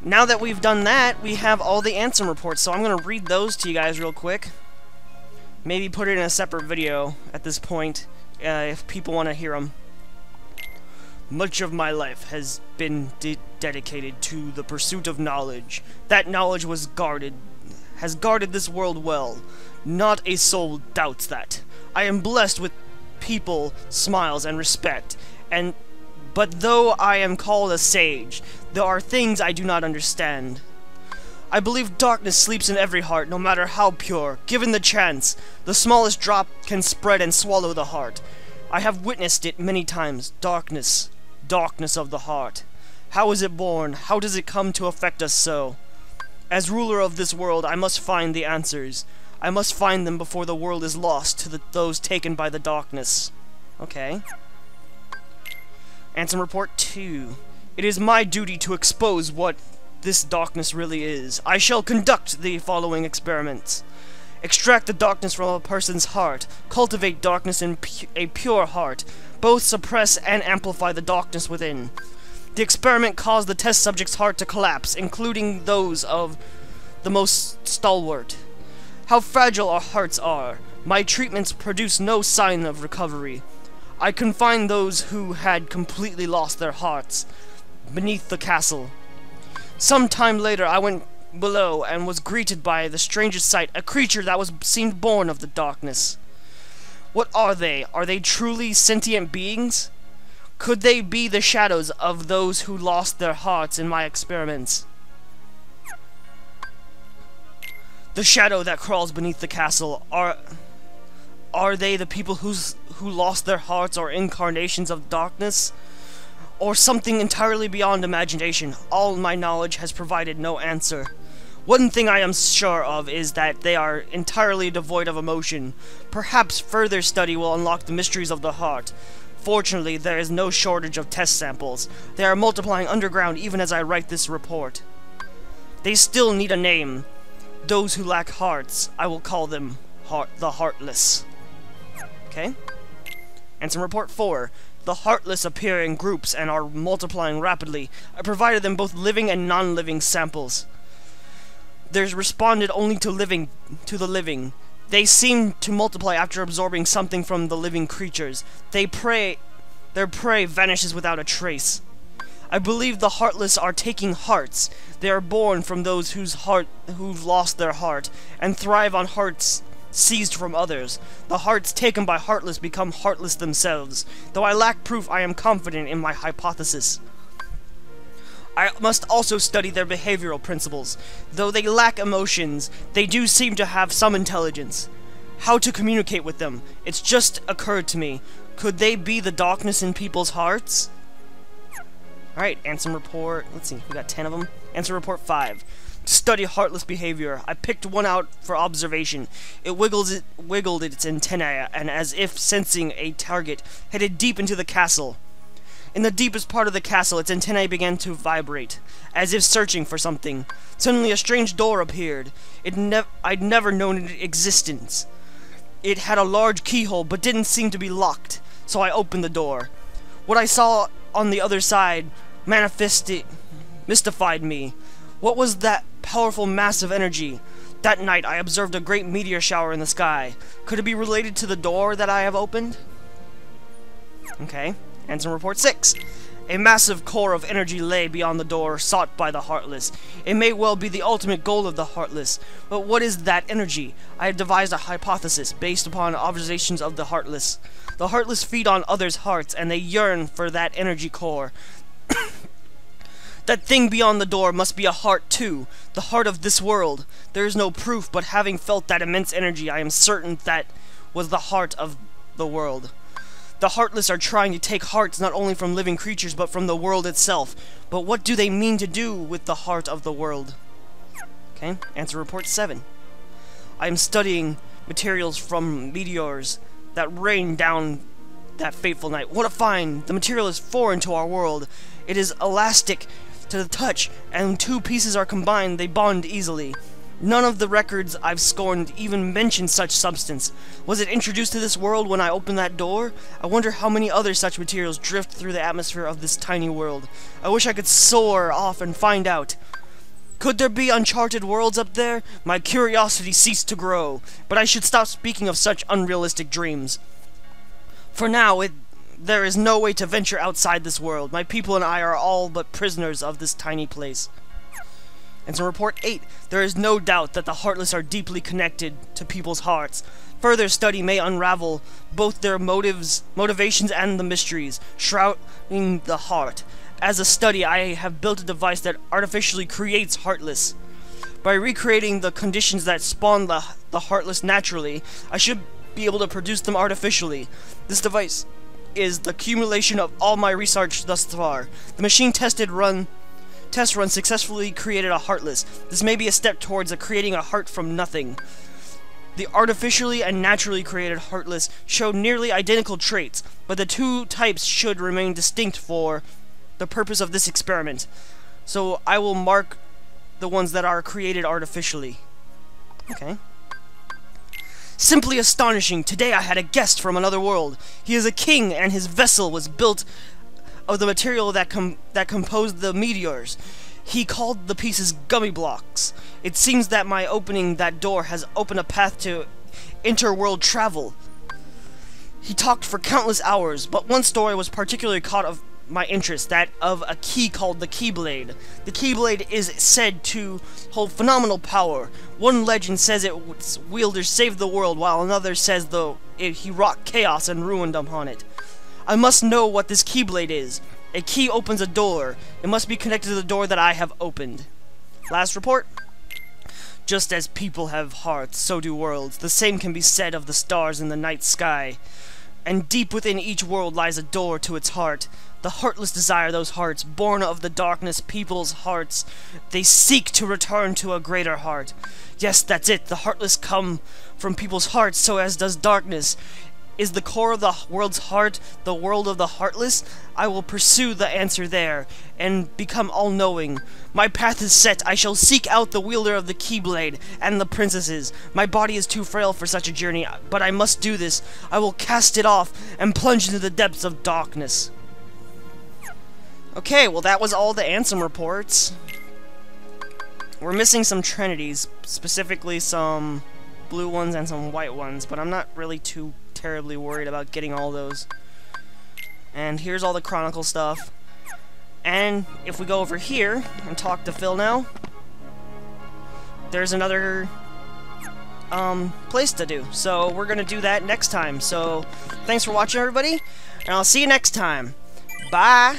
Now that we've done that, we have all the Ansem reports, so I'm going to read those to you guys real quick. Maybe put it in a separate video at this point, if people want to hear them. Much of my life has been dedicated to the pursuit of knowledge. That knowledge has guarded this world well. Not a soul doubts that. I am blessed with people, smiles, and respect, but though I am called a sage, there are things I do not understand. I believe darkness sleeps in every heart, no matter how pure. Given the chance, the smallest drop can spread and swallow the heart. I have witnessed it many times. Darkness of the heart. How is it born? How does it come to affect us so? As ruler of this world, I must find the answers. I must find them before the world is lost to those taken by the darkness. Okay. Ansem Report 2. It is my duty to expose what this darkness really is. I shall conduct the following experiments. Extract the darkness from a person's heart. Cultivate darkness in a pure heart. Both suppress and amplify the darkness within. The experiment caused the test subject's heart to collapse, including those of the most stalwart. How fragile our hearts are. My treatments produce no sign of recovery. I confined those who had completely lost their hearts beneath the castle. Some time later, I went below and was greeted by the strangest sight, a creature that seemed born of the darkness. What are they? Are they truly sentient beings? Could they be the shadows of those who lost their hearts in my experiments? The shadow that crawls beneath the castle, are they the people who lost their hearts, or incarnations of darkness? Or something entirely beyond imagination? All my knowledge has provided no answer. One thing I am sure of is that they are entirely devoid of emotion. Perhaps further study will unlock the mysteries of the heart. Fortunately, there is no shortage of test samples. They are multiplying underground even as I write this report. They still need a name. Those who lack hearts, I will call them the Heartless. Okay? Ansem Report 4. The Heartless appear in groups and are multiplying rapidly. I provided them both living and non-living samples. There's responded only to the living. They seem to multiply after absorbing something from the living creatures. Their prey vanishes without a trace. I believe the Heartless are taking hearts. They are born from those who've lost their heart, and thrive on hearts seized from others. The hearts taken by Heartless become heartless themselves. Though I lack proof, I am confident in my hypothesis. I must also study their behavioral principles. Though they lack emotions, they do seem to have some intelligence. How to communicate with them? It's just occurred to me. Could they be the darkness in people's hearts? Alright, Ansem Report. Let's see, we got 10 of them. Ansem Report 5. Study Heartless behavior. I picked one out for observation. It wiggled its antennae, and as if sensing a target, headed deep into the castle. In the deepest part of the castle, its antennae began to vibrate, as if searching for something. Suddenly, a strange door appeared. I'd never known its existence. It had a large keyhole, but didn't seem to be locked, so I opened the door. What I saw on the other side mystified me. What was that powerful mass of energy? That night, I observed a great meteor shower in the sky. Could it be related to the door that I have opened? Okay. Ansem Report 6. A massive core of energy lay beyond the door sought by the Heartless. It may well be the ultimate goal of the Heartless. But what is that energy? I have devised a hypothesis based upon observations of the Heartless. The Heartless feed on others' hearts, and they yearn for that energy core. That thing beyond the door must be a heart too, the heart of this world. There is no proof, but having felt that immense energy, I am certain that was the heart of the world. The Heartless are trying to take hearts not only from living creatures, but from the world itself. But what do they mean to do with the heart of the world? Okay, Ansem Report 7. I am studying materials from meteors that rained down that fateful night. What a find! The material is foreign to our world. It is elastic to the touch, and when two pieces are combined, they bond easily. None of the records I've scorned even mention such substance. Was it introduced to this world when I opened that door? I wonder how many other such materials drift through the atmosphere of this tiny world. I wish I could soar off and find out. Could there be uncharted worlds up there? My curiosity ceased to grow, but I should stop speaking of such unrealistic dreams. For now, there is no way to venture outside this world. My people and I are all but prisoners of this tiny place. And so report 8, there is no doubt that the Heartless are deeply connected to people's hearts. Further study may unravel both their motivations and the mysteries shrouding the heart. As a study, I have built a device that artificially creates Heartless. By recreating the conditions that spawn the Heartless naturally, I should be able to produce them artificially. This device is the accumulation of all my research thus far. The machine test run successfully created a Heartless. This may be a step towards creating a heart from nothing. The artificially and naturally created Heartless show nearly identical traits, but the two types should remain distinct for the purpose of this experiment. So I will mark the ones that are created artificially. Okay. Simply astonishing. Today I had a guest from another world. He is a king, and his vessel was built of the material that composed the meteors. He called the pieces gummy blocks. It seems that my opening that door has opened a path to interworld travel. He talked for countless hours, but one story was particularly caught of my interest, that of a key called the Keyblade. The Keyblade is said to hold phenomenal power. One legend says its wielder saved the world, while another says he wrought chaos and ruined upon it. I must know what this Keyblade is. A key opens a door. It must be connected to the door that I have opened. Last report. Just as people have hearts, so do worlds. The same can be said of the stars in the night sky. And deep within each world lies a door to its heart. The Heartless desire those hearts, born of the darkness, people's hearts. They seek to return to a greater heart. Yes, that's it. The Heartless come from people's hearts, so as does darkness. Is the core of the world's heart the world of the Heartless? I will pursue the answer there, and become all-knowing. My path is set. I shall seek out the wielder of the Keyblade, and the princesses. My body is too frail for such a journey, but I must do this. I will cast it off, and plunge into the depths of darkness. Okay, well that was all the Ansem reports. We're missing some Trinities, specifically some blue ones and some white ones, but I'm not really too terribly worried about getting all those. And here's all the Chronicle stuff. And if we go over here and talk to Phil now, there's another place to do. So we're gonna do that next time. So thanks for watching, everybody, and I'll see you next time. Bye.